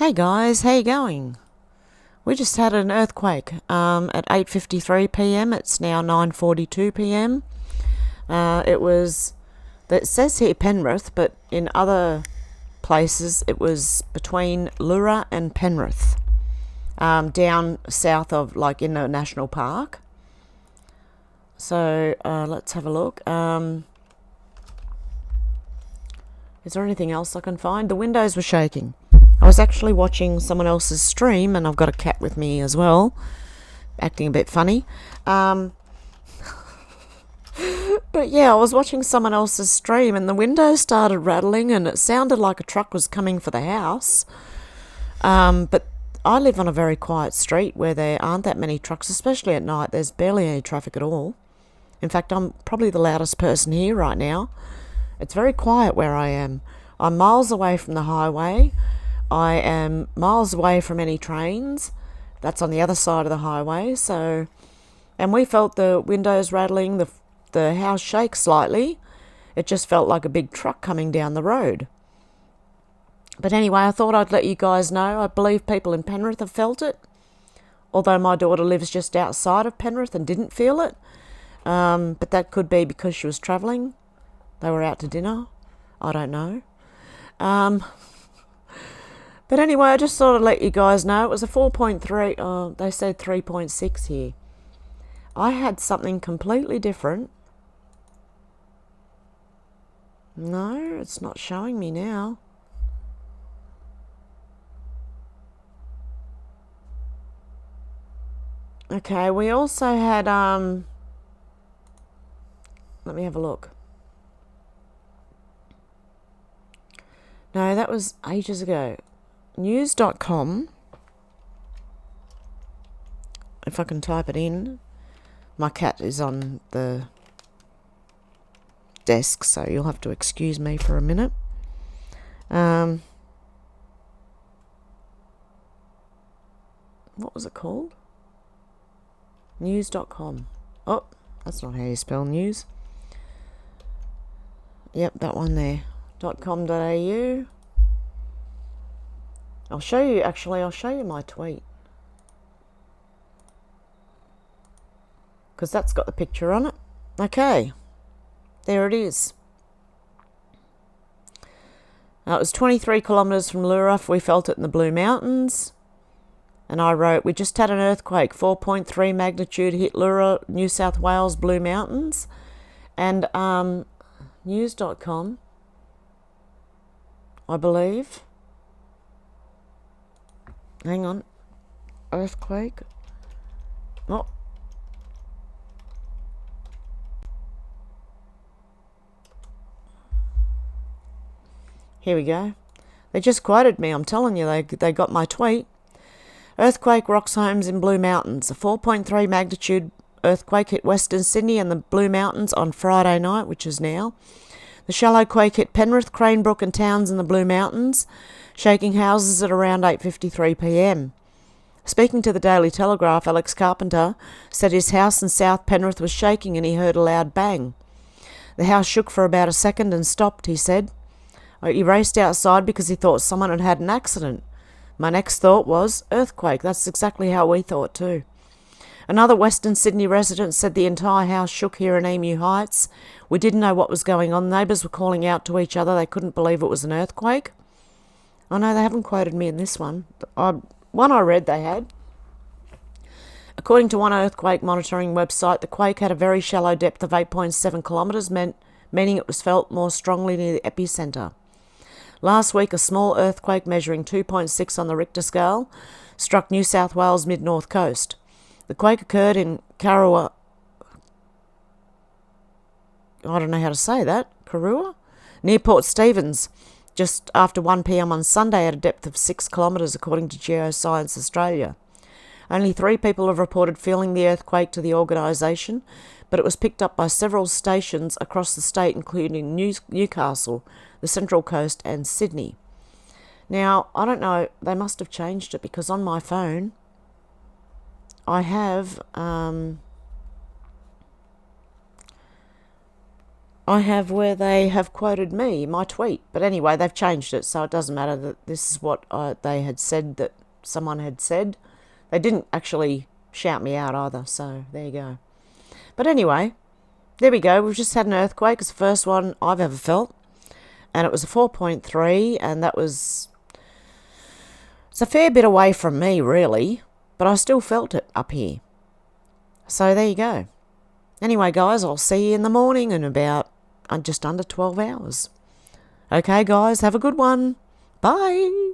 Hey guys, how you going? We just had an earthquake at 8:53 p.m. It's now 9:42 p.m. It says here Penrith, but in other places it was between LBRY and Penrith, down south of, like, in a national park. So let's have a look. Is there anything else I can find? The windows were shaking. I was actually watching someone else's stream, and I've got a cat with me as well, acting a bit funny. But yeah, I was watching someone else's stream, and the windows started rattling, and it sounded like a truck was coming for the house. But I live on a very quiet street where there aren't that many trucks, especially at night. There's barely any traffic at all. In fact, I'm probably the loudest person here right now. It's very quiet where I am. I'm miles away from the highway. I am miles away from any trains. That's on the other side of the highway. So, and we felt the windows rattling, the house shake slightly. It just felt like a big truck coming down the road. But anyway, I thought I'd let you guys know. I believe people in Penrith have felt it, although my daughter lives just outside of Penrith and didn't feel it. But that could be because she was travelling. They were out to dinner. I don't know. But anyway, I just thought I'd let you guys know. It was a 4.3. Oh, they said 3.6 here. I had something completely different. No, it's not showing me now. Okay, we also had, let me have a look. No, that was ages ago. News.com. If I can type it in. My cat is on the desk, so you'll have to excuse me for a minute. What was it called? News.com. Oh, that's not how you spell news. Yep, that one there. .com.au. I'll show you my tweet, because that's got the picture on it. Okay, there it is. Now, it was 23 kilometres from LBRY. We felt it in the Blue Mountains. And I wrote, we just had an earthquake, 4.3 magnitude hit LBRY, New South Wales, Blue Mountains. And news.com, I believe. Hang on. Earthquake. Oh. Here we go. They just quoted me. I'm telling you, they got my tweet. Earthquake rocks homes in Blue Mountains. A 4.3 magnitude earthquake hit Western Sydney and the Blue Mountains on Friday night, which is now. The shallow quake hit Penrith, Cranebrook and towns in the Blue Mountains, shaking houses at around 8:53 p.m. Speaking to the Daily Telegraph, Alex Carpenter said his house in South Penrith was shaking and he heard a loud bang. The house shook for about a second and stopped, he said. He raced outside because he thought someone had had an accident. My next thought was, earthquake. That's exactly how we thought too. Another Western Sydney resident said the entire house shook here in Emu Heights. We didn't know what was going on. Neighbours were calling out to each other. They couldn't believe it was an earthquake. Oh no, they haven't quoted me in this one. One I read they had. According to one earthquake monitoring website, the quake had a very shallow depth of 8.7 kilometres, meaning it was felt more strongly near the epicentre. Last week, a small earthquake measuring 2.6 on the Richter scale struck New South Wales mid-north coast. The quake occurred in Karua. I don't know how to say that. Karua? Near Port Stephens, just after 1 p.m. on Sunday at a depth of 6 kilometres, according to Geoscience Australia. Only 3 people have reported feeling the earthquake to the organisation, but it was picked up by several stations across the state, including Newcastle, the Central Coast and Sydney. Now, I don't know, they must have changed it, because on my phone I have I have where they have quoted me, my tweet. But anyway, they've changed it, so it doesn't matter that this is what they had said that someone had said. They didn't actually shout me out either, so there you go. But anyway, there we go. We've just had an earthquake. It's the first one I've ever felt. And it was a 4.3, and it's a fair bit away from me, really. But I still felt it up here. So there you go. Anyway, guys, I'll see you in the morning in about just under 12 hours. Okay, guys, have a good one. Bye.